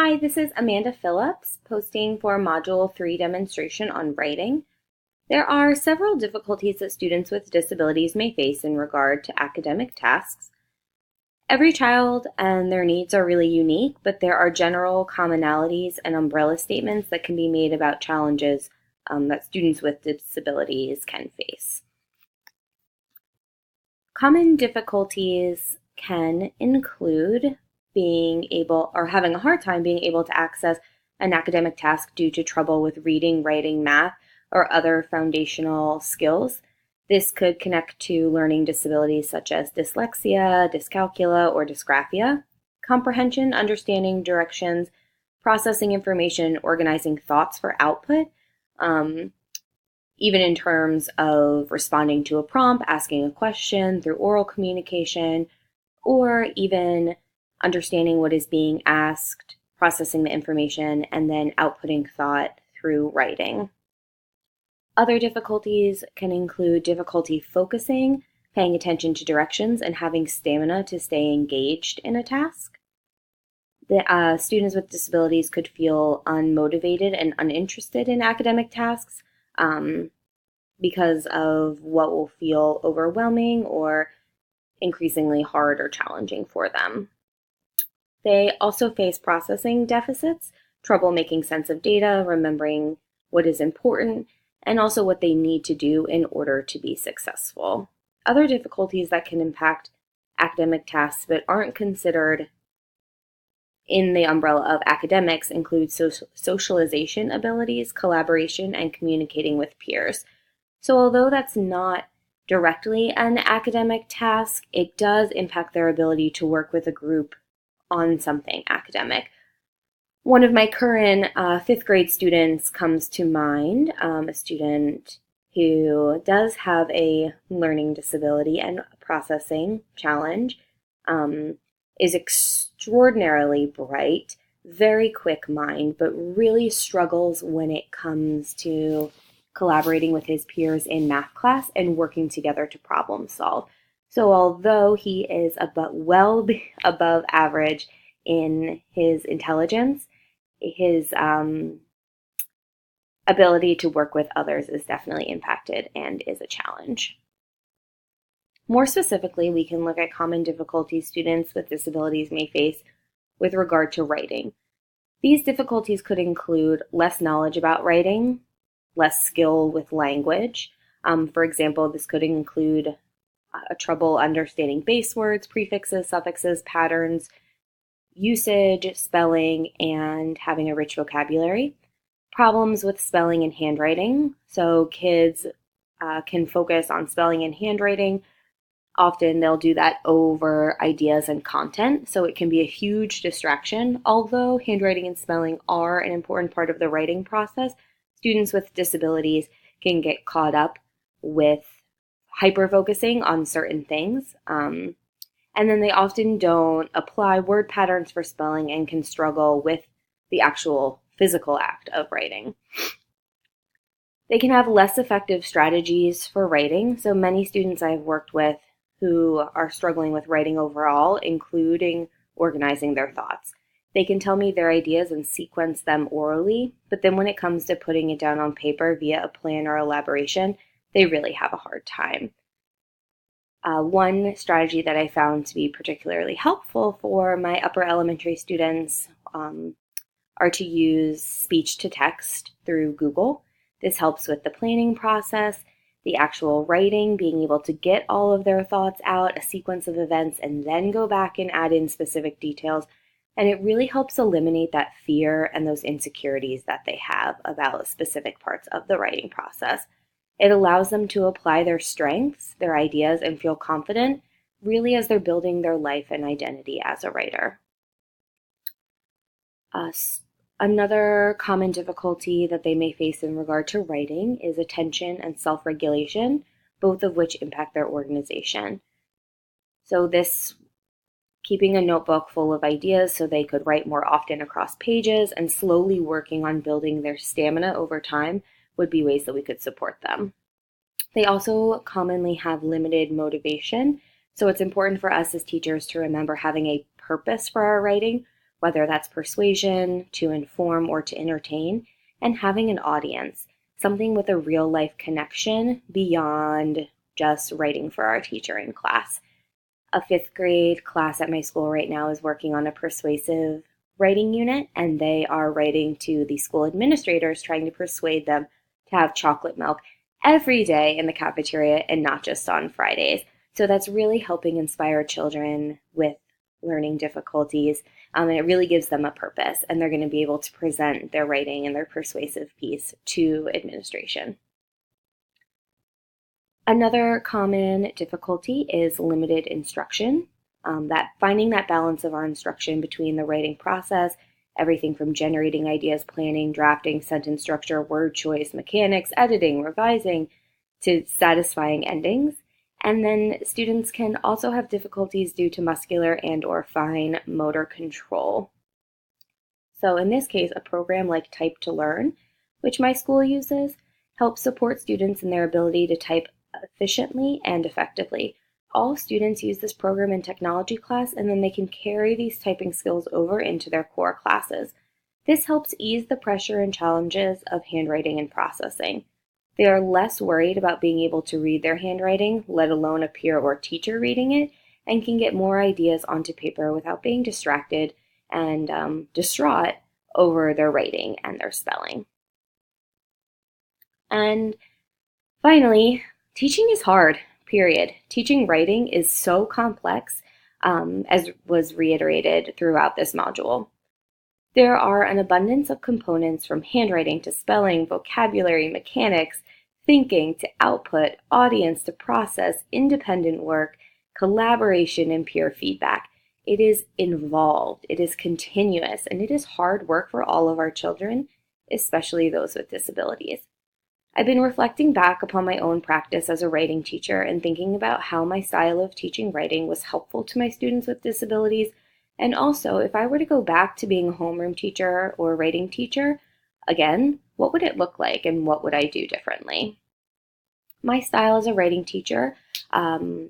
Hi, this is Amanda Phillips, posting for Module 3 demonstration on writing. There are several difficulties that students with disabilities may face in regard to academic tasks. Every child and their needs are really unique, but there are general commonalities and umbrella statements that can be made about challenges that students with disabilities can face. Common difficulties can include being able or having a hard time being able to access an academic task due to trouble with reading, writing, math, or other foundational skills. This could connect to learning disabilities such as dyslexia, dyscalculia, or dysgraphia. Comprehension, understanding directions, processing information, organizing thoughts for output, even in terms of responding to a prompt, asking a question through oral communication, or even understanding what is being asked, processing the information, and then outputting thought through writing. Other difficulties can include difficulty focusing, paying attention to directions, and having stamina to stay engaged in a task. The students with disabilities could feel unmotivated and uninterested in academic tasks because of what will feel overwhelming or increasingly hard or challenging for them. They also face processing deficits, trouble making sense of data, remembering what is important, and also what they need to do in order to be successful. Other difficulties that can impact academic tasks but aren't considered in the umbrella of academics include socialization abilities, collaboration, and communicating with peers. So although that's not directly an academic task, it does impact their ability to work with a group on something academic. One of my current fifth grade students comes to mind, a student who does have a learning disability and processing challenge, is extraordinarily bright, very quick mind, but really struggles when it comes to collaborating with his peers in math class and working together to problem solve. So although he is well above average in his intelligence, his ability to work with others is definitely impacted and is a challenge. More specifically, we can look at common difficulties students with disabilities may face with regard to writing. These difficulties could include less knowledge about writing, less skill with language. For example, this could include trouble understanding base words, prefixes, suffixes, patterns, usage, spelling, and having a rich vocabulary. Problems with spelling and handwriting. So kids can focus on spelling and handwriting. Often they'll do that over ideas and content, so it can be a huge distraction. Although handwriting and spelling are an important part of the writing process, students with disabilities can get caught up with hyper-focusing on certain things. And then they often don't apply word patterns for spelling and can struggle with the actual physical act of writing. They can have less effective strategies for writing. So many students I've worked with who are struggling with writing overall, including organizing their thoughts. They can tell me their ideas and sequence them orally, but then when it comes to putting it down on paper via a plan or emaboration, they really have a hard time. One strategy that I found to be particularly helpful for my upper elementary students are to use speech to text through Google. This helps with the planning process, the actual writing, being able to get all of their thoughts out, a sequence of events, and then go back and add in specific details. And it really helps eliminate that fear and those insecurities that they have about specific parts of the writing process. It allows them to apply their strengths, their ideas, and feel confident, really as they're building their life and identity as a writer. Another common difficulty that they may face in regard to writing is attention and self-regulation, both of which impact their organization. So this keeping a notebook full of ideas so they could write more often across pages and slowly working on building their stamina over time would be ways that we could support them. They also commonly have limited motivation, so it's important for us as teachers to remember having a purpose for our writing whether that's persuasion, to inform, or to entertain, and having an audience, something with a real life connection beyond just writing for our teacher in class. A fifth grade class at my school right now is working on a persuasive writing unit, and they are writing to the school administrators, trying to persuade them to have chocolate milk every day in the cafeteria and not just on Fridays. So that's really helping inspire children with learning difficulties, and it really gives them a purpose, and they're going to be able to present their writing and their persuasive piece to administration. Another common difficulty is limited instruction, that finding that balance of our instruction between the writing process, everything from generating ideas, planning, drafting, sentence structure, word choice, mechanics, editing, revising, to satisfying endings. And then students can also have difficulties due to muscular and or fine motor control. So in this case, a program like Type to Learn, which my school uses, helps support students in their ability to type efficiently and effectively. All students use this program in technology class, and then they can carry these typing skills over into their core classes. This helps ease the pressure and challenges of handwriting and processing. They are less worried about being able to read their handwriting, let alone a peer or teacher reading it, and can get more ideas onto paper without being distracted and distraught over their writing and their spelling. And finally, teaching is hard, period. Teaching writing is so complex, as was reiterated throughout this module. There are an abundance of components, from handwriting to spelling, vocabulary, mechanics, thinking to output, audience to process, independent work, collaboration, and peer feedback. It is involved, it is continuous, and it is hard work for all of our children, especially those with disabilities. I've been reflecting back upon my own practice as a writing teacher and thinking about how my style of teaching writing was helpful to my students with disabilities. And also, if I were to go back to being a homeroom teacher or a writing teacher, again, what would it look like and what would I do differently? My style as a writing teacher, I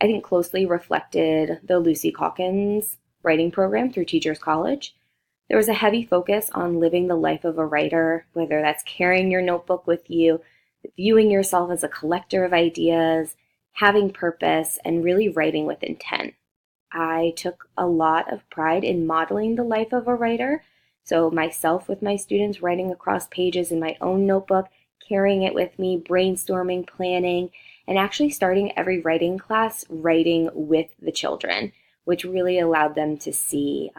think, closely reflected the Lucy Calkins writing program through Teachers College. There was a heavy focus on living the life of a writer, whether that's carrying your notebook with you, viewing yourself as a collector of ideas, having purpose, and really writing with intent. I took a lot of pride in modeling the life of a writer. So myself with my students writing across pages in my own notebook, carrying it with me, brainstorming, planning, and actually starting every writing class writing with the children, which really allowed them to see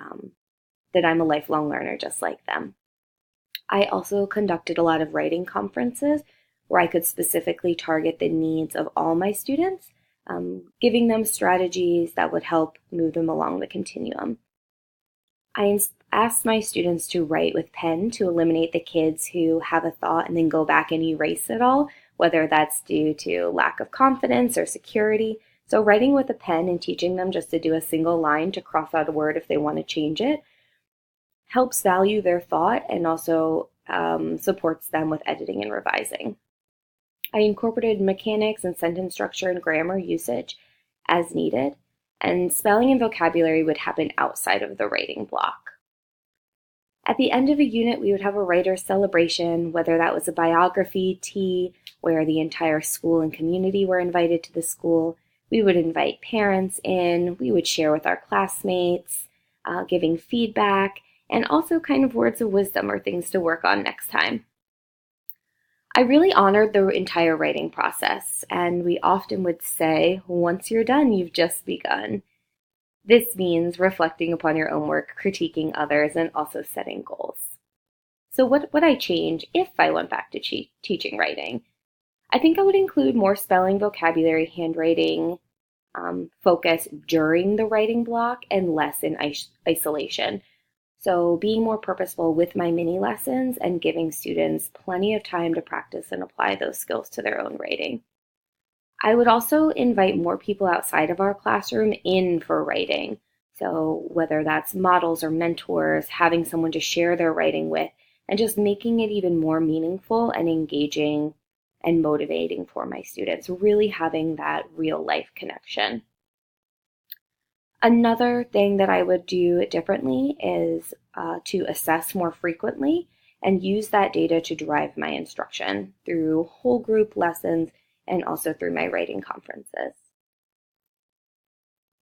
that I'm a lifelong learner just like them. I also conducted a lot of writing conferences where I could specifically target the needs of all my students, giving them strategies that would help move them along the continuum. I asked my students to write with pen to eliminate the kids who have a thought and then go back and erase it all, whether that's due to lack of confidence or security. So writing with a pen and teaching them just to do a single line to cross out a word if they want to change it helps value their thought and also supports them with editing and revising. I incorporated mechanics and sentence structure and grammar usage as needed, and spelling and vocabulary would happen outside of the writing block. At the end of a unit, we would have a writer's celebration, whether that was a biography tea where the entire school and community were invited to the school. We would invite parents in, we would share with our classmates, giving feedback, and also kind of words of wisdom or things to work on next time. I really honored the entire writing process, and we often would say, once you're done, you've just begun. This means reflecting upon your own work, critiquing others, and also setting goals. So what would I change if I went back to teaching writing? I think I would include more spelling, vocabulary, handwriting, focus during the writing block and less in isolation. So being more purposeful with my mini lessons and giving students plenty of time to practice and apply those skills to their own writing. I would also invite more people outside of our classroom in for writing. So whether that's models or mentors, having someone to share their writing with, and just making it even more meaningful and engaging and motivating for my students, really having that real life connection. Another thing that I would do differently is to assess more frequently and use that data to drive my instruction through whole group lessons and also through my writing conferences.